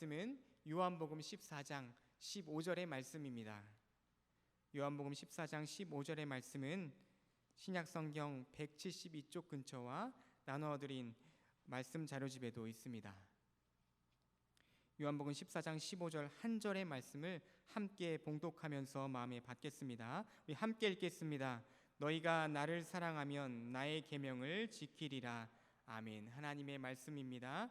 말씀은 요한복음 14장 15절의 말씀입니다. 요한복음 14장 15절의 말씀은 신약성경 172쪽 근처와 나누어드린 말씀 자료집에도 있습니다. 요한복음 14장 15절 한 절의 말씀을 함께 봉독하면서 마음에 받겠습니다. 우리 함께 읽겠습니다. 너희가 나를 사랑하면 나의 계명을 지키리라. 아멘. 하나님의 말씀입니다.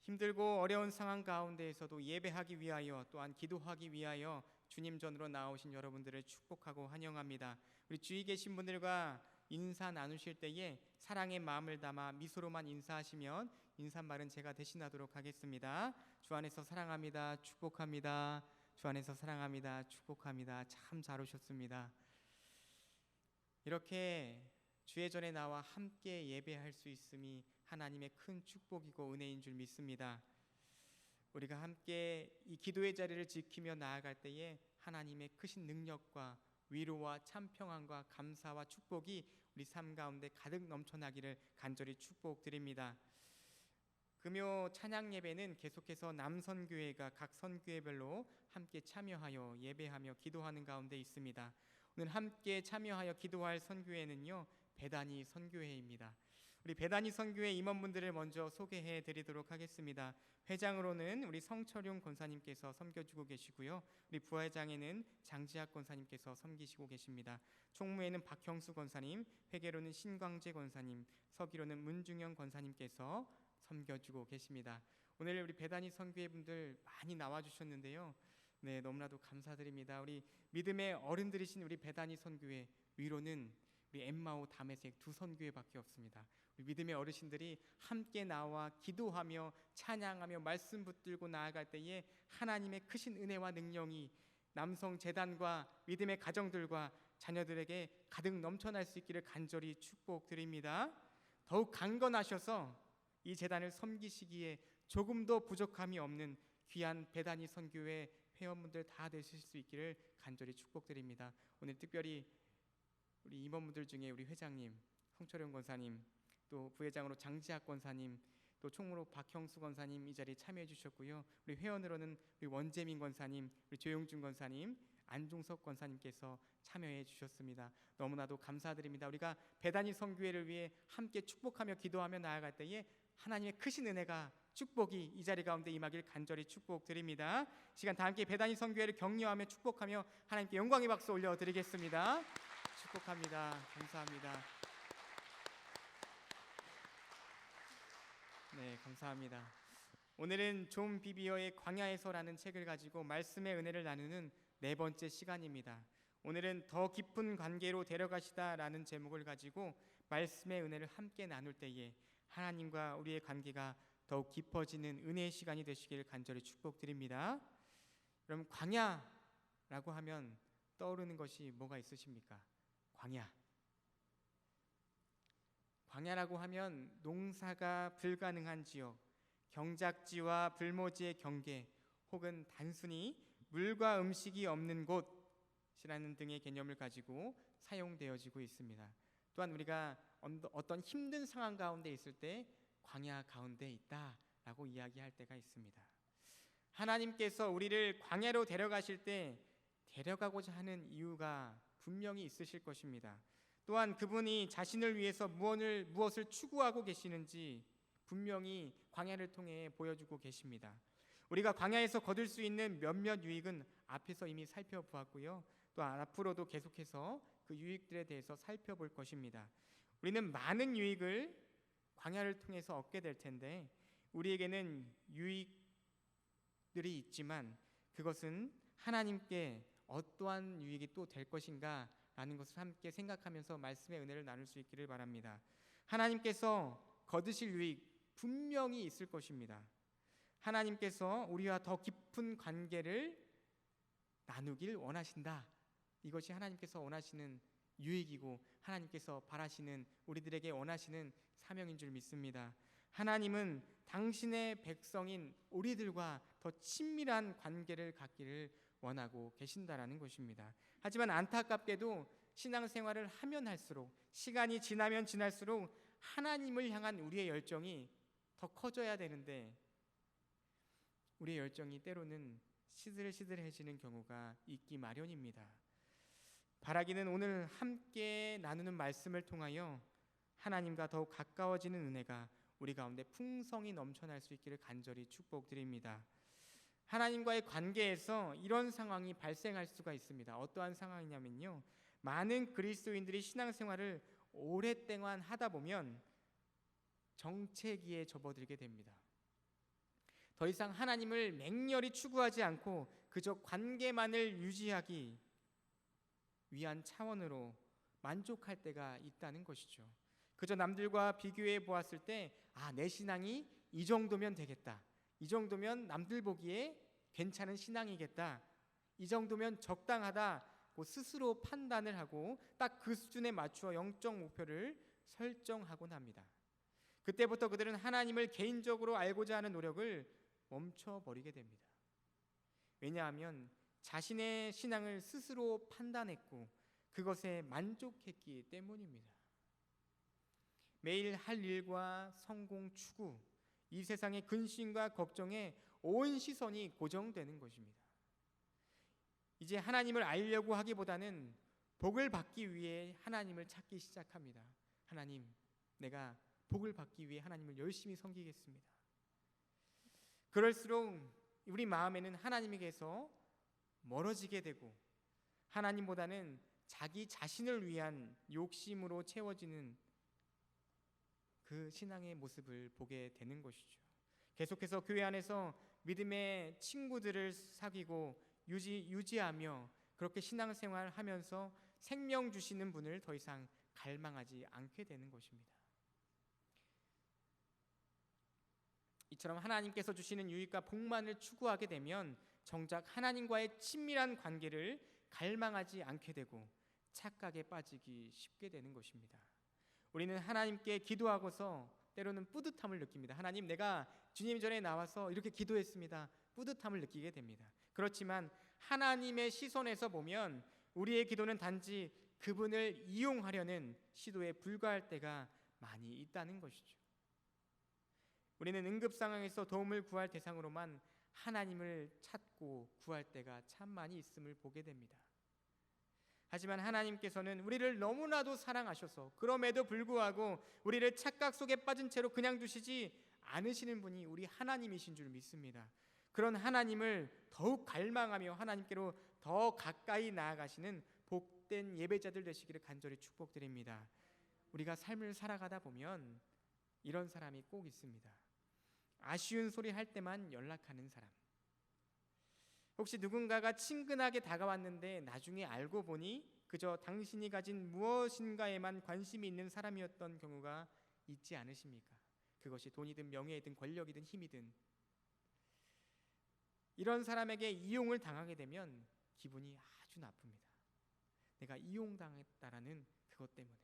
힘들고 어려운 상황 가운데에서도 예배하기 위하여 또한 기도하기 위하여 주님 전으로 나오신 여러분들을 축복하고 환영합니다. 우리 주위 계신 분들과 인사 나누실 때에 사랑의 마음을 담아 미소로만 인사하시면 인사말은 제가 대신하도록 하겠습니다. 주 안에서 사랑합니다. 축복합니다. 주 안에서 사랑합니다. 축복합니다. 참 잘 오셨습니다. 이렇게 주의 전에 나와 함께 예배할 수 있음이 하나님의 큰 축복이고 은혜인 줄 믿습니다. 우리가 함께 이 기도의 자리를 지키며 나아갈 때에 하나님의 크신 능력과 위로와 참 평안과 감사와 축복이 우리 삶 가운데 가득 넘쳐나기를 간절히 축복드립니다. 금요 찬양 예배는 계속해서 남선교회가 각 선교회별로 함께 참여하여 예배하며 기도하는 가운데 있습니다. 오늘 함께 참여하여 기도할 선교회는요, 베다니 선교회입니다. 우리 베다니 선교회 임원분들을 먼저 소개해 드리도록 하겠습니다. 회장으로는 우리 성철용 권사님께서 섬겨주고 계시고요, 우리 부회장에는 장지학 권사님께서 섬기시고 계십니다. 총무에는 박형수 권사님, 회계로는 신광재 권사님, 서기로는 문중영 권사님께서 섬겨주고 계십니다. 오늘 우리 베다니 선교회 분들 많이 나와주셨는데요, 네, 너무나도 감사드립니다. 우리 믿음의 어른들이신 우리 베다니 선교회 위로는 우리 엠마오 담에색 두 선교회밖에 없습니다. 우리 믿음의 어르신들이 함께 나와 기도하며 찬양하며 말씀 붙들고 나아갈 때에 하나님의 크신 은혜와 능력이 남성 재단과 믿음의 가정들과 자녀들에게 가득 넘쳐날 수 있기를 간절히 축복드립니다. 더욱 강건하셔서 이 재단을 섬기시기에 조금도 부족함이 없는 귀한 베다니 선교회 회원분들 다 되실 수 있기를 간절히 축복드립니다. 오늘 특별히 우리 임원분들 중에 우리 회장님 성철용 권사님, 또 부회장으로 장지학 권사님, 또 총무로 박형수 권사님 이 자리에 참여해 주셨고요, 우리 회원으로는 우리 원재민 권사님, 우리 조용준 권사님, 안종석 권사님께서 참여해 주셨습니다. 너무나도 감사드립니다. 우리가 베다니 선교회를 위해 함께 축복하며 기도하며 나아갈 때에 하나님의 크신 은혜가 축복이 이 자리 가운데 임하길 간절히 축복드립니다. 시간 다 함께 베다니 선교회를 격려하며 축복하며 하나님께 영광의 박수 올려드리겠습니다. 축복합니다. 감사합니다. 네, 감사합니다. 오늘은 존 비비어의 광야에서라는 책을 가지고 말씀의 은혜를 나누는 네 번째 시간입니다. 오늘은 더 깊은 관계로 데려가시다라는 제목을 가지고 말씀의 은혜를 함께 나눌 때에 하나님과 우리의 관계가 더욱 깊어지는 은혜의 시간이 되시기를 간절히 축복드립니다. 그럼 광야라고 하면 떠오르는 것이 뭐가 있으십니까? 광야라고 하면 농사가 불가능한 지역, 경작지와 불모지의 경계, 혹은 단순히 물과 음식이 없는 곳이라는 등의 개념을 가지고 사용되어지고 있습니다. 또한 우리가 어떤 힘든 상황 가운데 있을 때 광야 가운데 있다라고 이야기할 때가 있습니다. 하나님께서 우리를 광야로 데려가실 때 데려가고자 하는 이유가 분명히 있으실 것입니다. 또한 그분이 자신을 위해서 무엇을 추구하고 계시는지 분명히 광야를 통해 보여주고 계십니다. 우리가 광야에서 거둘 수 있는 몇몇 유익은 앞에서 이미 살펴보았고요, 또 앞으로도 계속해서 그 유익들에 대해서 살펴볼 것입니다. 우리는 많은 유익을 광야를 통해서 얻게 될 텐데 우리에게는 유익들이 있지만 그것은 하나님께 어떠한 유익이 또 될 것인가 라는 것을 함께 생각하면서 말씀의 은혜를 나눌 수 있기를 바랍니다. 하나님께서 거두실 유익 분명히 있을 것입니다. 하나님께서 우리와 더 깊은 관계를 나누길 원하신다. 이것이 하나님께서 원하시는 유익이고 하나님께서 바라시는, 우리들에게 원하시는 사명인 줄 믿습니다. 하나님은 당신의 백성인 우리들과 더 친밀한 관계를 갖기를 원하고 계신다라는 것입니다. 하지만 안타깝게도 신앙생활을 하면 할수록, 시간이 지나면 지날수록 하나님을 향한 우리의 열정이 더 커져야 되는데 우리의 열정이 때로는 시들시들해지는 경우가 있기 마련입니다. 바라기는 오늘 함께 나누는 말씀을 통하여 하나님과 더욱 가까워지는 은혜가 우리 가운데 풍성히 넘쳐날 수 있기를 간절히 축복드립니다. 하나님과의 관계에서 이런 상황이 발생할 수가 있습니다. 어떠한 상황이냐면요, 많은 그리스도인들이 신앙생활을 오랫동안 하다 보면 정체기에 접어들게 됩니다. 더 이상 하나님을 맹렬히 추구하지 않고 그저 관계만을 유지하기 위한 차원으로 만족할 때가 있다는 것이죠. 그저 남들과 비교해 보았을 때 내 신앙이 이 정도면 되겠다, 이 정도면 남들 보기에 괜찮은 신앙이겠다, 이 정도면 적당하다고 스스로 판단을 하고 딱 그 수준에 맞추어 영적 목표를 설정하곤 합니다. 그때부터 그들은 하나님을 개인적으로 알고자 하는 노력을 멈춰버리게 됩니다. 왜냐하면 자신의 신앙을 스스로 판단했고 그것에 만족했기 때문입니다. 매일 할 일과 성공 추구, 이 세상의 근심과 걱정에 온 시선이 고정되는 것입니다. 이제 하나님을 알려고 하기보다는 복을 받기 위해 하나님을 찾기 시작합니다. 하나님, 내가 복을 받기 위해 하나님을 열심히 섬기겠습니다. 그럴수록 우리 마음에는 하나님에게서 멀어지게 되고 하나님보다는 자기 자신을 위한 욕심으로 채워지는 그 신앙의 모습을 보게 되는 것이죠. 계속해서 교회 안에서 믿음의 친구들을 사귀고 유지하며 그렇게 신앙생활 하면서 생명 주시는 분을 더 이상 갈망하지 않게 되는 것입니다. 이처럼 하나님께서 주시는 유익과 복만을 추구하게 되면 정작 하나님과의 친밀한 관계를 갈망하지 않게 되고 착각에 빠지기 쉽게 되는 것입니다. 우리는 하나님께 기도하고서 때로는 뿌듯함을 느낍니다. 하나님, 내가 주님 전에 나와서 이렇게 기도했습니다. 뿌듯함을 느끼게 됩니다. 그렇지만 하나님의 시선에서 보면 우리의 기도는 단지 그분을 이용하려는 시도에 불과할 때가 많이 있다는 것이죠. 우리는 응급 상황에서 도움을 구할 대상으로만 하나님을 찾고 구할 때가 참 많이 있음을 보게 됩니다. 하지만 하나님께서는 우리를 너무나도 사랑하셔서 그럼에도 불구하고 우리를 착각 속에 빠진 채로 그냥 두시지 않으시는 분이 우리 하나님이신 줄 믿습니다. 그런 하나님을 더욱 갈망하며 하나님께로 더 가까이 나아가시는 복된 예배자들 되시기를 간절히 축복드립니다. 우리가 삶을 살아가다 보면 이런 사람이 꼭 있습니다. 아쉬운 소리 할 때만 연락하는 사람. 혹시 누군가가 친근하게 다가왔는데 나중에 알고 보니 그저 당신이 가진 무엇인가에만 관심이 있는 사람이었던 경우가 있지 않으십니까? 그것이 돈이든 명예이든 권력이든 힘이든. 이런 사람에게 이용을 당하게 되면 기분이 아주 나쁩니다. 내가 이용당했다라는 그것 때문에.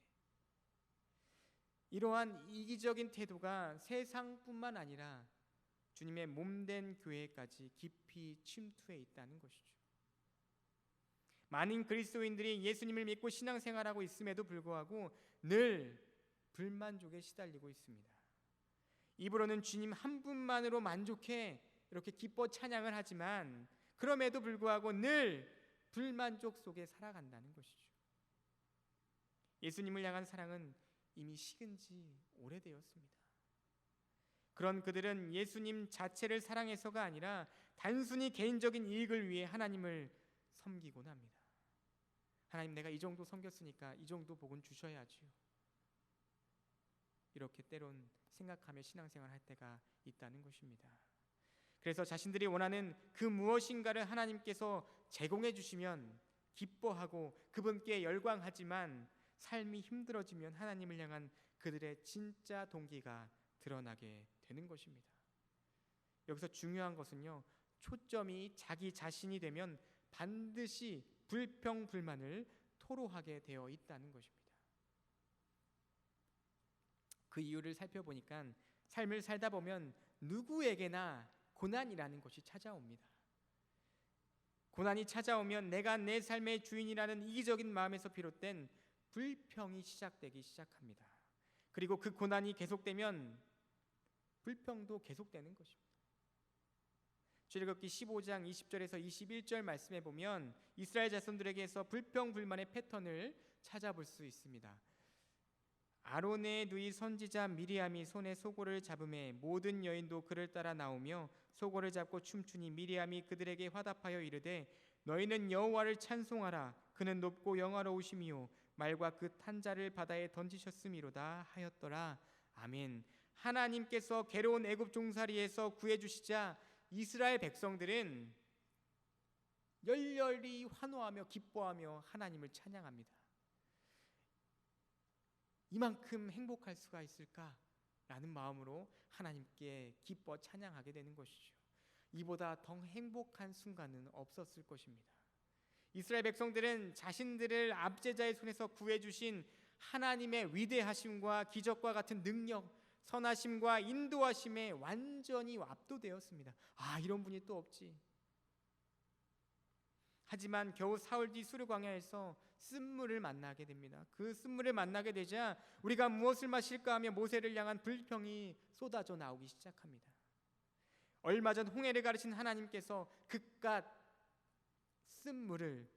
이러한 이기적인 태도가 세상뿐만 아니라 주님의 몸된 교회까지 깊이 침투해 있다는 것이죠. 많은 그리스도인들이 예수님을 믿고 신앙생활하고 있음에도 불구하고 늘 불만족에 시달리고 있습니다. 입으로는 주님 한 분만으로 만족해 이렇게 기뻐 찬양을 하지만 그럼에도 불구하고 늘 불만족 속에 살아간다는 것이죠. 예수님을 향한 사랑은 이미 식은 지 오래되었습니다. 그런 그들은 예수님 자체를 사랑해서가 아니라 단순히 개인적인 이익을 위해 하나님을 섬기곤 합니다. 하나님, 내가 이 정도 섬겼으니까 이 정도 복은 주셔야지요. 이렇게 때론 생각하며 신앙생활 할 때가 있다는 것입니다. 그래서 자신들이 원하는 그 무엇인가를 하나님께서 제공해 주시면 기뻐하고 그분께 열광하지만 삶이 힘들어지면 하나님을 향한 그들의 진짜 동기가 드러나게 되는 것입니다. 여기서 중요한 것은요, 초점이 자기 자신이 되면 반드시 불평불만을 토로하게 되어 있다는 것입니다. 그 이유를 살펴보니까 삶을 살다 보면 누구에게나 고난이라는 것이 찾아옵니다. 고난이 찾아오면 내가 내 삶의 주인이라는 이기적인 마음에서 비롯된 불평이 시작되기 시작합니다. 그리고 그 고난이 계속되면 불평도 계속되는 것입니다. 출애굽기 15장 20절에서 21절 말씀에 보면 이스라엘 자손들에게서 불평불만의 패턴을 찾아볼 수 있습니다. 아론의 누이 선지자 미리암이 손에 소고를 잡음에 모든 여인도 그를 따라 나오며 소고를 잡고 춤추니 미리암이 그들에게 화답하여 이르되 너희는 여호와를 찬송하라. 그는 높고 영화로우심이요 말과 그 탄자를 바다에 던지셨음이로다 하였더라. 아멘. 하나님께서 괴로운 애굽 종살이에서 구해주시자 이스라엘 백성들은 열렬히 환호하며 기뻐하며 하나님을 찬양합니다. 이만큼 행복할 수가 있을까라는 마음으로 하나님께 기뻐 찬양하게 되는 것이죠. 이보다 더 행복한 순간은 없었을 것입니다. 이스라엘 백성들은 자신들을 압제자의 손에서 구해주신 하나님의 위대하심과 기적과 같은 능력, 선하심과 인도하심에 완전히 압도되었습니다. 이런 분이 또 없지. 하지만 겨우 사흘 뒤 수르 광야에서 쓴물을 만나게 됩니다. 그 쓴물을 만나게 되자 우리가 무엇을 마실까 하며 모세를 향한 불평이 쏟아져 나오기 시작합니다. 얼마 전 홍해를 가르친 하나님께서 그깟 쓴물을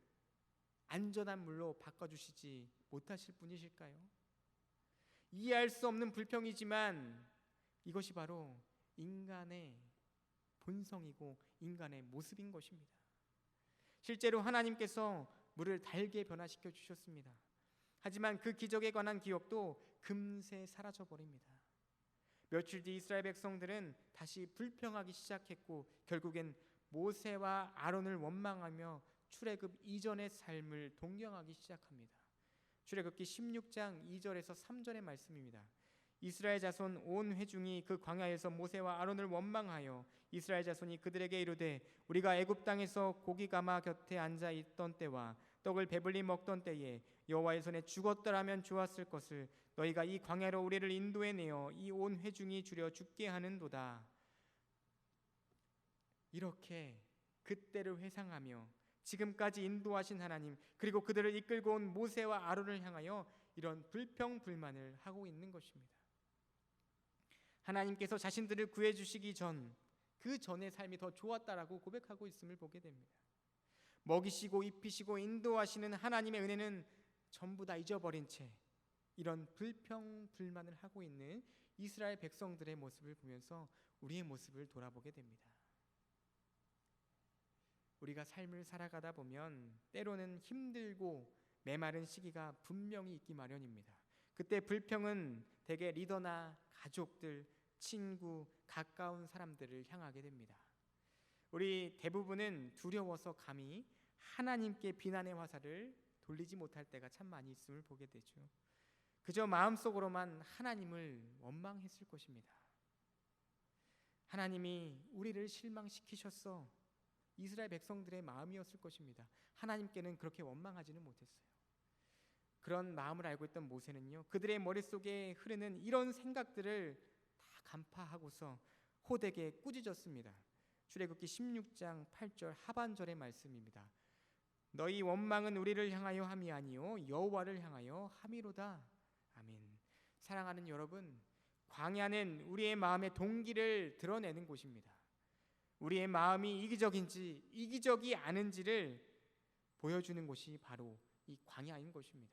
안전한 물로 바꿔주시지 못하실 분이실까요? 이해할 수 없는 불평이지만 이것이 바로 인간의 본성이고 인간의 모습인 것입니다. 실제로 하나님께서 물을 달게 변화시켜 주셨습니다. 하지만 그 기적에 관한 기억도 금세 사라져 버립니다. 며칠 뒤 이스라엘 백성들은 다시 불평하기 시작했고 결국엔 모세와 아론을 원망하며 출애굽 이전의 삶을 동경하기 시작합니다. 출애굽기 16장 2절에서 3절의 말씀입니다. 이스라엘 자손 온 회중이 그 광야에서 모세와 아론을 원망하여 이스라엘 자손이 그들에게 이르되 우리가 애굽 땅에서 고기 가마 곁에 앉아 있던 때와 떡을 배불리 먹던 때에 여호와의 손에 죽었더라면 좋았을 것을 너희가 이 광야로 우리를 인도해 내어 이 온 회중이 주려 죽게 하는도다. 이렇게 그때를 회상하며 지금까지 인도하신 하나님 그리고 그들을 이끌고 온 모세와 아론을 향하여 이런 불평불만을 하고 있는 것입니다. 하나님께서 자신들을 구해주시기 전 그 전의 삶이 더 좋았다라고 고백하고 있음을 보게 됩니다. 먹이시고 입히시고 인도하시는 하나님의 은혜는 전부 다 잊어버린 채 이런 불평불만을 하고 있는 이스라엘 백성들의 모습을 보면서 우리의 모습을 돌아보게 됩니다. 우리가 삶을 살아가다 보면 때로는 힘들고 메마른 시기가 분명히 있기 마련입니다. 그때 불평은 대개 리더나 가족들, 친구, 가까운 사람들을 향하게 됩니다. 우리 대부분은 두려워서 감히 하나님께 비난의 화살을 돌리지 못할 때가 참 많이 있음을 보게 되죠. 그저 마음속으로만 하나님을 원망했을 것입니다. 하나님이 우리를 실망시키셨어. 이스라엘 백성들의 마음이었을 것입니다. 하나님께는 그렇게 원망하지는 못했어요. 그런 마음을 알고 있던 모세는요, 그들의 머릿속에 흐르는 이런 생각들을 다 간파하고서 호되게 꾸짖었습니다. 출애굽기 16장 8절 하반절의 말씀입니다. 너희 원망은 우리를 향하여 함이 아니요 여호와를 향하여 함이로다. 아멘. 사랑하는 여러분, 광야는 우리의 마음의 동기를 드러내는 곳입니다. 우리의 마음이 이기적인지 이기적이 아닌지를 보여주는 곳이 바로 이 광야인 것입니다.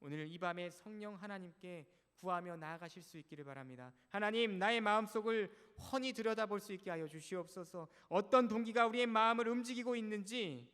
오늘 이 밤에 성령 하나님께 구하며 나아가실 수 있기를 바랍니다. 하나님, 나의 마음속을 훤히 들여다볼 수 있게 하여 주시옵소서. 어떤 동기가 우리의 마음을 움직이고 있는지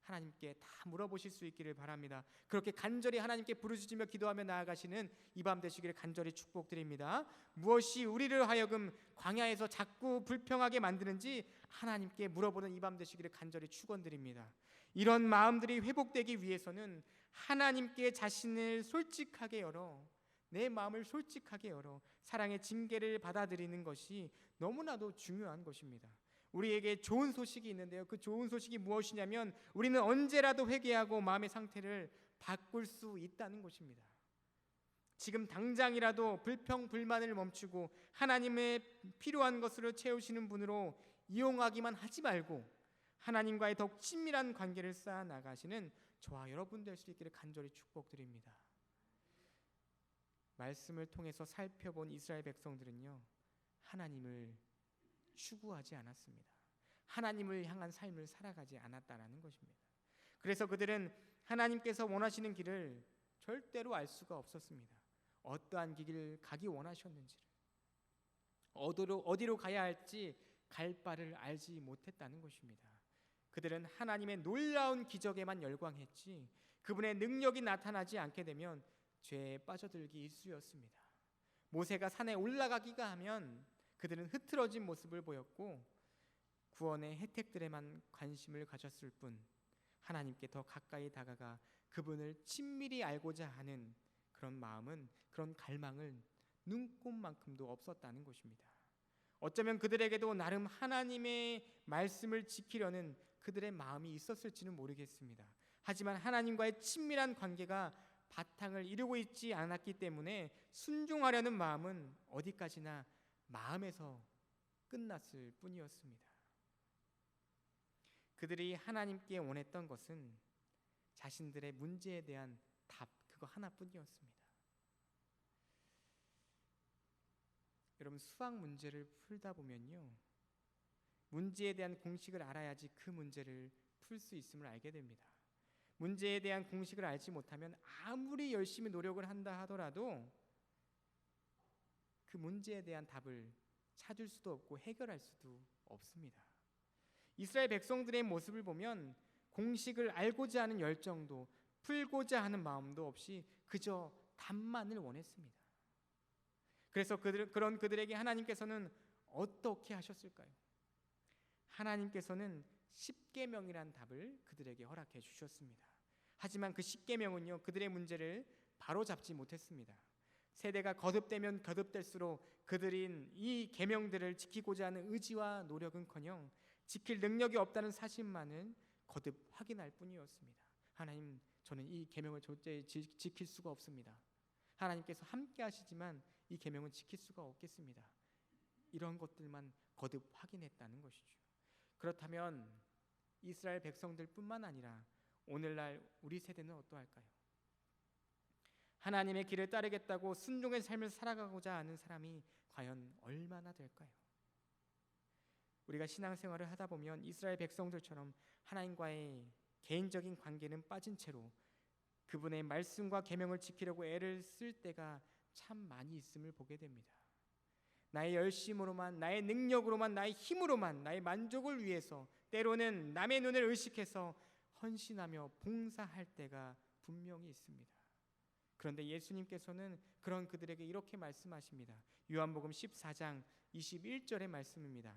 하나님께 다 물어보실 수 있기를 바랍니다. 그렇게 간절히 하나님께 부르짖으며 기도하며 나아가시는 이 밤 되시기를 간절히 축복드립니다. 무엇이 우리를 하여금 광야에서 자꾸 불평하게 만드는지 하나님께 물어보는 이 밤 되시기를 간절히 축원드립니다. 이런 마음들이 회복되기 위해서는 하나님께 자신을 솔직하게 열어 내 마음을 솔직하게 열어 사랑의 징계를 받아들이는 것이 너무나도 중요한 것입니다. 우리에게 좋은 소식이 있는데요, 그 좋은 소식이 무엇이냐면 우리는 언제라도 회개하고 마음의 상태를 바꿀 수 있다는 것입니다. 지금 당장이라도 불평 불만을 멈추고 하나님의 필요한 것으로 채우시는 분으로 이용하기만 하지 말고 하나님과의 더욱 친밀한 관계를 쌓아 나가시는 저와 여러분 될 수 있기를 간절히 축복드립니다. 말씀을 통해서 살펴본 이스라엘 백성들은요, 하나님을 추구하지 않았습니다. 하나님을 향한 삶을 살아가지 않았다라는 것입니다. 그래서 그들은 하나님께서 원하시는 길을 절대로 알 수가 없었습니다. 어떠한 길을 가기 원하셨는지를, 어디로 가야 할지 갈 바를 알지 못했다는 것입니다. 그들은 하나님의 놀라운 기적에만 열광했지 그분의 능력이 나타나지 않게 되면 죄에 빠져들기 일쑤였습니다. 모세가 산에 올라가기가 하면 그들은 흐트러진 모습을 보였고 구원의 혜택들에만 관심을 가졌을 뿐 하나님께 더 가까이 다가가 그분을 친밀히 알고자 하는 그런 마음은, 그런 갈망은 눈꼽만큼도 없었다는 것입니다. 어쩌면 그들에게도 나름 하나님의 말씀을 지키려는 그들의 마음이 있었을지는 모르겠습니다. 하지만 하나님과의 친밀한 관계가 바탕을 이루고 있지 않았기 때문에 순종하려는 마음은 어디까지나 마음에서 끝났을 뿐이었습니다. 그들이 하나님께 원했던 것은 자신들의 문제에 대한 답, 그거 하나뿐이었습니다. 여러분, 수학 문제를 풀다 보면요, 문제에 대한 공식을 알아야지 그 문제를 풀 수 있음을 알게 됩니다. 문제에 대한 공식을 알지 못하면 아무리 열심히 노력을 한다 하더라도 그 문제에 대한 답을 찾을 수도 없고 해결할 수도 없습니다. 이스라엘 백성들의 모습을 보면 공식을 알고자 하는 열정도 풀고자 하는 마음도 없이 그저 답만을 원했습니다. 그래서 그런 그들에게 하나님께서는 어떻게 하셨을까요? 하나님께서는 십계명이란 답을 그들에게 허락해 주셨습니다. 하지만 그 십계명은요, 그들의 문제를 바로잡지 못했습니다. 세대가 거듭되면 거듭될수록 그들인 이 계명들을 지키고자 하는 의지와 노력은커녕 지킬 능력이 없다는 사실만은 거듭 확인할 뿐이었습니다. 하나님, 저는 이 계명을 절대 지킬 수가 없습니다. 하나님께서 함께 하시지만 이 계명은 지킬 수가 없겠습니다. 이런 것들만 거듭 확인했다는 것이죠. 그렇다면 이스라엘 백성들뿐만 아니라 오늘날 우리 세대는 어떠할까요? 하나님의 길을 따르겠다고 순종의 삶을 살아가고자 하는 사람이 과연 얼마나 될까요? 우리가 신앙생활을 하다 보면 이스라엘 백성들처럼 하나님과의 개인적인 관계는 빠진 채로 그분의 말씀과 계명을 지키려고 애를 쓸 때가 참 많이 있음을 보게 됩니다. 나의 열심으로만, 나의 능력으로만, 나의 힘으로만, 나의 만족을 위해서 때로는 남의 눈을 의식해서 헌신하며 봉사할 때가 분명히 있습니다. 그런데 예수님께서는 그런 그들에게 이렇게 말씀하십니다. 요한복음 14장 21절의 말씀입니다.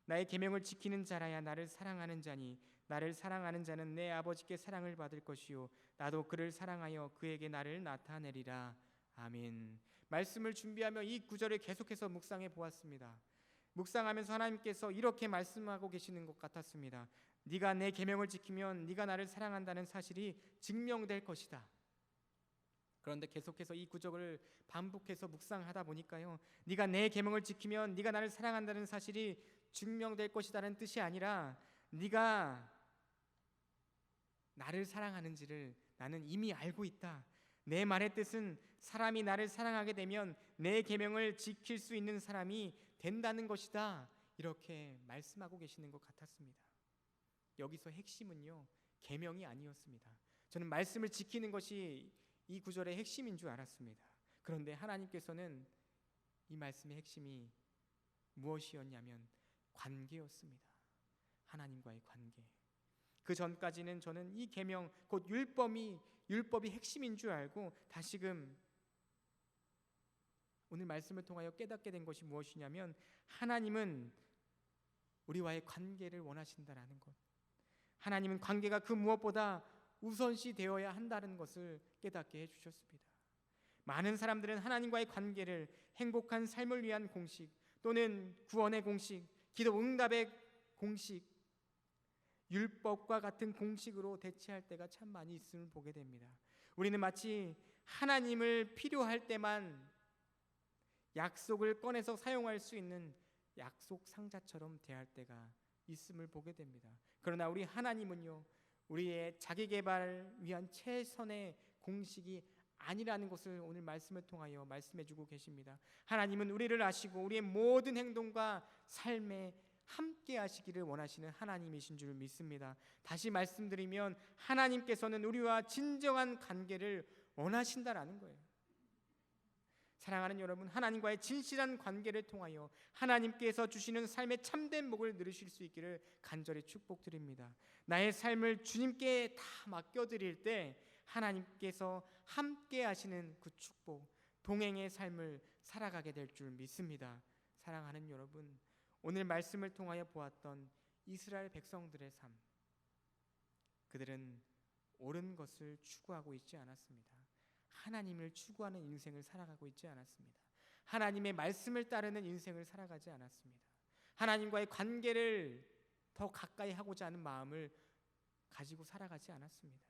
나의 계명을 지키는 자라야 나를 사랑하는 자니 나를 사랑하는 자는 내 아버지께 사랑을 받을 것이요 나도 그를 사랑하여 그에게 나를 나타내리라. 아멘. 말씀을 준비하며 이 구절을 계속해서 묵상해 보았습니다. 묵상하면서 하나님께서 이렇게 말씀하고 계시는 것 같았습니다. 네가 내 계명을 지키면 네가 나를 사랑한다는 사실이 증명될 것이다. 그런데 계속해서 이 구절을 반복해서 묵상하다 보니까요, 네가 내 계명을 지키면 네가 나를 사랑한다는 사실이 증명될 것이다는 뜻이 아니라 네가 나를 사랑하는지를 나는 이미 알고 있다. 내 말의 뜻은 사람이 나를 사랑하게 되면 내 계명을 지킬 수 있는 사람이 된다는 것이다. 이렇게 말씀하고 계시는 것 같았습니다. 여기서 핵심은요, 계명이 아니었습니다. 저는 말씀을 지키는 것이 이 구절의 핵심인 줄 알았습니다. 그런데 하나님께서는 이 말씀의 핵심이 무엇이었냐면 관계였습니다. 하나님과의 관계. 그 전까지는 저는 이 계명, 곧 율법이 핵심인 줄 알고 다시금 오늘 말씀을 통하여 깨닫게 된 것이 무엇이냐면 하나님은 우리와의 관계를 원하신다라는 것, 하나님은 관계가 그 무엇보다 우선시 되어야 한다는 것을 깨닫게 해주셨습니다. 많은 사람들은 하나님과의 관계를 행복한 삶을 위한 공식 또는 구원의 공식, 기도 응답의 공식, 율법과 같은 공식으로 대체할 때가 참 많이 있음을 보게 됩니다. 우리는 마치 하나님을 필요할 때만 약속을 꺼내서 사용할 수 있는 약속 상자처럼 대할 때가 있음을 보게 됩니다. 그러나 우리 하나님은요, 우리의 자기 개발을 위한 최선의 공식이 아니라는 것을 오늘 말씀을 통하여 말씀해 주고 계십니다. 하나님은 우리를 아시고 우리의 모든 행동과 삶에 함께 하시기를 원하시는 하나님이신 줄 믿습니다. 다시 말씀드리면 하나님께서는 우리와 진정한 관계를 원하신다라는 거예요. 사랑하는 여러분, 하나님과의 진실한 관계를 통하여 하나님께서 주시는 삶의 참된 복을 누리실 수 있기를 간절히 축복드립니다. 나의 삶을 주님께 다 맡겨드릴 때 하나님께서 함께 하시는 그 축복, 동행의 삶을 살아가게 될 줄 믿습니다. 사랑하는 여러분, 오늘 말씀을 통하여 보았던 이스라엘 백성들의 삶, 그들은 옳은 것을 추구하고 있지 않았습니다. 하나님을 추구하는 인생을 살아가고 있지 않았습니다. 하나님의 말씀을 따르는 인생을 살아가지 않았습니다. 하나님과의 관계를 더 가까이 하고자 하는 마음을 가지고 살아가지 않았습니다.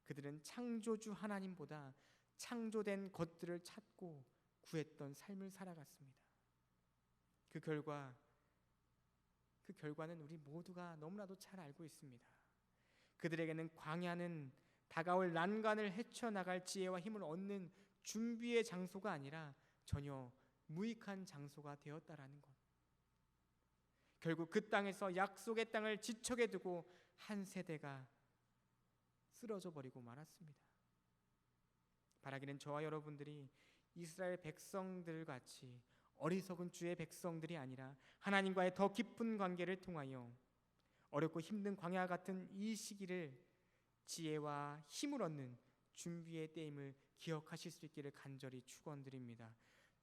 그들은 창조주 하나님보다 창조된 것들을 찾고 구했던 삶을 살아갔습니다. 그 결과는 우리 모두가 너무나도 잘 알고 있습니다. 그들에게는 광야는 다가올 난관을 헤쳐나갈 지혜와 힘을 얻는 준비의 장소가 아니라 전혀 무익한 장소가 되었다라는 것. 결국 그 땅에서 약속의 땅을 지척에 두고 한 세대가 쓰러져 버리고 말았습니다. 바라기는 저와 여러분들이 이스라엘 백성들 같이 어리석은 주의 백성들이 아니라 하나님과의 더 깊은 관계를 통하여 어렵고 힘든 광야 같은 이 시기를 지혜와 힘을 얻는 준비의 때임을 기억하실 수 있기를 간절히 축원드립니다.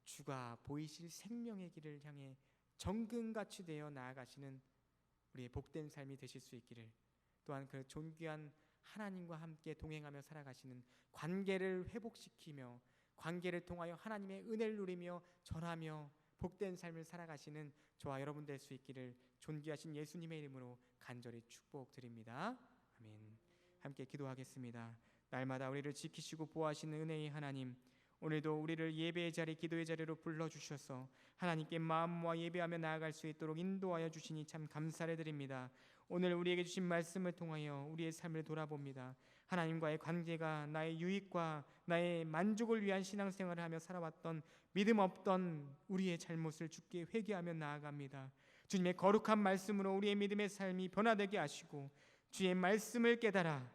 주가 보이실 생명의 길을 향해 정금같이 되어 나아가시는 우리의 복된 삶이 되실 수 있기를, 또한 그 존귀한 하나님과 함께 동행하며 살아가시는 관계를 회복시키며 관계를 통하여 하나님의 은혜를 누리며 전하며 복된 삶을 살아가시는 저와 여러분 될 수 있기를 존귀하신 예수님의 이름으로 간절히 축복드립니다. 아멘. 함께 기도하겠습니다. 날마다 우리를 지키시고 보호하시는 은혜의 하나님, 오늘도 우리를 예배의 자리, 기도의 자리로 불러주셔서 하나님께 마음 모아 예배하며 나아갈 수 있도록 인도하여 주시니 참 감사를 드립니다. 오늘 우리에게 주신 말씀을 통하여 우리의 삶을 돌아봅니다. 하나님과의 관계가 나의 유익과 나의 만족을 위한 신앙생활을 하며 살아왔던 믿음 없던 우리의 잘못을 주께 회개하며 나아갑니다. 주님의 거룩한 말씀으로 우리의 믿음의 삶이 변화되게 하시고 주의 말씀을 깨달아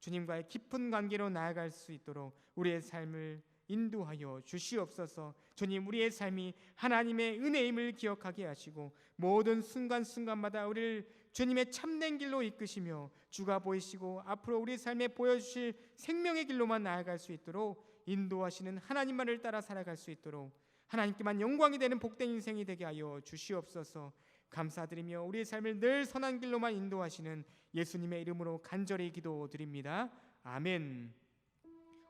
주님과의 깊은 관계로 나아갈 수 있도록 우리의 삶을 인도하여 주시옵소서. 주님, 우리의 삶이 하나님의 은혜임을 기억하게 하시고 모든 순간순간마다 우리를 주님의 참된 길로 이끄시며 주가 보이시고 앞으로 우리 삶에 보여주실 생명의 길로만 나아갈 수 있도록 인도하시는 하나님만을 따라 살아갈 수 있도록 하나님께만 영광이 되는 복된 인생이 되게 하여 주시옵소서. 감사드리며 우리의 삶을 늘 선한 길로만 인도하시는 예수님의 이름으로 간절히 기도드립니다. 아멘.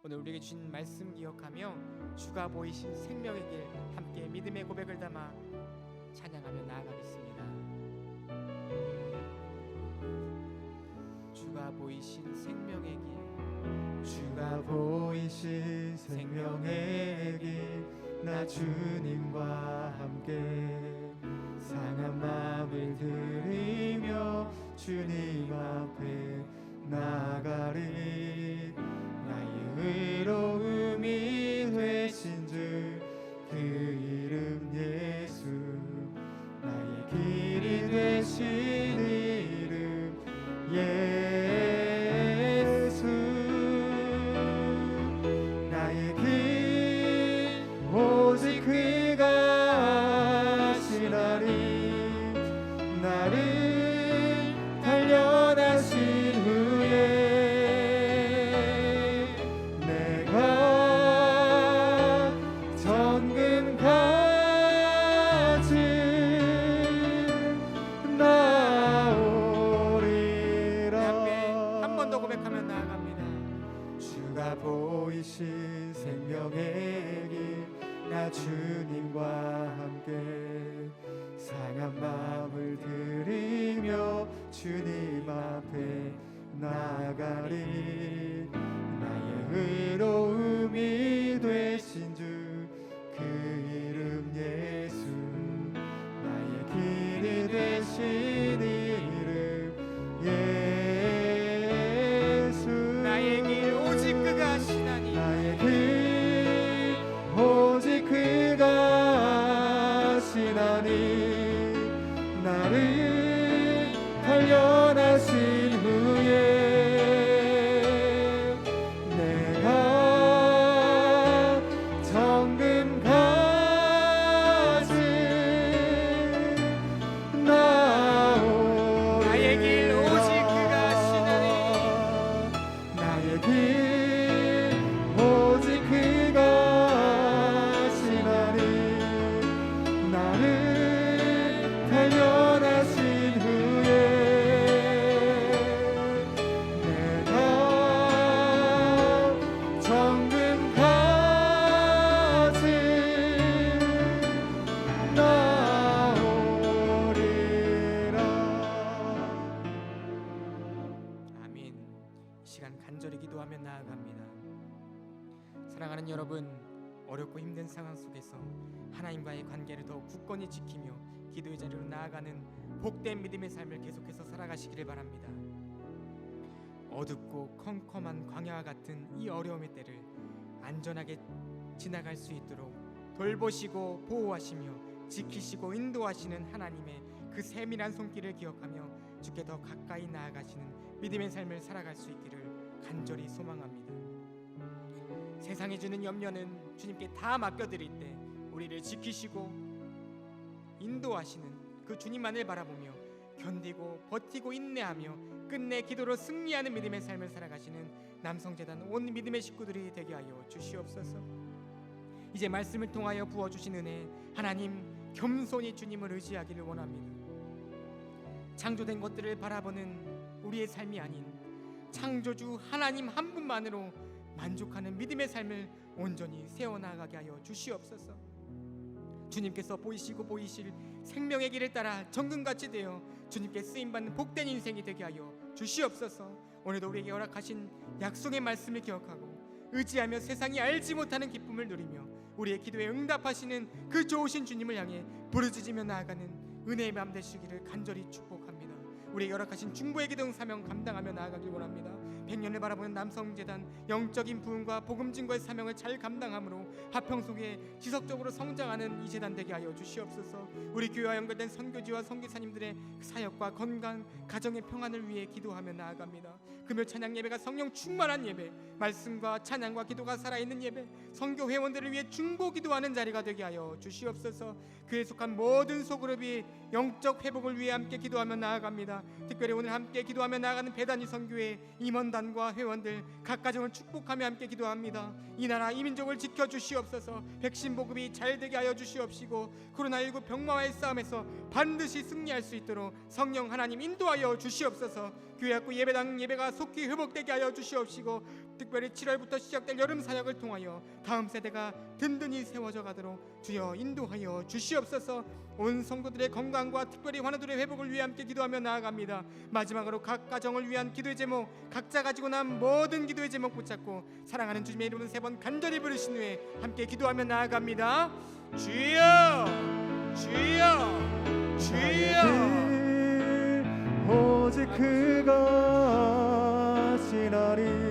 오늘 우리에게 주신 말씀 기억하며 주가 보이신 생명의 길 함께 믿음의 고백을 담아 찬양하며 나아가겠습니다. 주가 보이신 생명의 길, 주가 보이신 생명의 길, 나 주님과 함께 상한 마음을 들이며 주님 앞에 나가리. 나의 의로움이 되신 주 그 이름 예수, 나의 길이 되신 이름 예수. 나의 길 오직 그가 아시나니. 나를 단련하신 후에 내가 정금같이 나오리라. 한 번 더 고백하며 나아갑니다. 주가 보이신 생명의 길, 나 주님과 함께 상한 마음을 들이며 주님 앞에 나가리. 나의 의로움이 되신 주 그 이름 예수, 나의 길이 되신 이름 예수. 나의 길 오직 그가 아시나니. 나의 길 변하신 후에 내가 정금 가진 나의 길 오직 그가 하시나니 나의 길 오직 그가 하시나니 나를 대면하신 후에 내가 정금 가진 나오리라. 아멘. 이 시간 간절히 기도하며 나아갑니다. 사랑하는 여러분, 어렵고 힘든 상황 속에서 하나님과의 관계를 더욱 굳건히 지키며 기도의 자리로 나아가는 복된 믿음의 삶을 계속해서 살아가시기를 바랍니다. 어둡고 컴컴한 광야와 같은 이 어려움의 때를 안전하게 지나갈 수 있도록 돌보시고 보호하시며 지키시고 인도하시는 하나님의 그 세밀한 손길을 기억하며 주께 더 가까이 나아가시는 믿음의 삶을 살아갈 수 있기를 간절히 소망합니다. 세상이 주는 염려는 주님께 다 맡겨드릴 때 우리를 지키시고 인도하시는 그 주님만을 바라보며 견디고 버티고 인내하며 끝내 기도로 승리하는 믿음의 삶을 살아가시는 남성재단 온 믿음의 식구들이 되게 하여 주시옵소서. 이제 말씀을 통하여 부어주신 은혜 하나님 겸손히 주님을 의지하기를 원합니다. 창조된 것들을 바라보는 우리의 삶이 아닌 창조주 하나님 한 분만으로 만족하는 믿음의 삶을 온전히 세워나가게 하여 주시옵소서. 주님께서 보이시고 보이실 생명의 길을 따라 정금같이 되어 주님께 쓰임받는 복된 인생이 되게 하여 주시옵소서. 오늘도 우리에게 허락하신 약속의 말씀을 기억하고 의지하며 세상이 알지 못하는 기쁨을 누리며 우리의 기도에 응답하시는 그 좋으신 주님을 향해 부르짖으며 나아가는 은혜의 마음 되시기를 간절히 축복합니다. 우리에게 허락하신 중보의 기도 사명 감당하며 나아가길 원합니다. 100년을 바라보는 남성재단 영적인 부흥과 복음 증거의 사명을 잘 감당함으로 화평 속에 지속적으로 성장하는 이 재단 되게 하여 주시옵소서. 우리 교회와 연결된 선교지와 선교사님들의 사역과 건강, 가정의 평안을 위해 기도하며 나아갑니다. 금요 찬양 예배가 성령 충만한 예배, 말씀과 찬양과 기도가 살아있는 예배, 선교 회원들을 위해 중보 기도하는 자리가 되게 하여 주시옵소서. 그에 속한 모든 소그룹이 영적 회복을 위해 함께 기도하며 나아갑니다. 특별히 오늘 함께 기도하며 나아가는 배단위 선교회 임원단과 회원들 각 가정을 축복하며 함께 기도합니다. 이 나라 이 민족을 지켜주시옵소서. 백신 보급이 잘 되게 하여 주시옵시고 코로나19 병마와의 싸움에서 반드시 승리할 수 있도록 성령 하나님 인도하여 주시옵소서. 교회학구 예배당 예배가 속히 회복되게 하여 주시옵시고 특별히 7월부터 시작될 여름 사역을 통하여 다음 세대가 든든히 세워져 가도록 주여 인도하여 주시옵소서. 온 성도들의 건강과 특별히 환우들의 회복을 위해 함께 기도하며 나아갑니다. 마지막으로 각 가정을 위한 기도의 제목 각자 가지고 난 모든 기도의 제목 붙잡고 사랑하는 주님의 이름을 3번 간절히 부르신 후에 함께 기도하며 나아갑니다. 주여 주여 주여 오직 그가 하시나니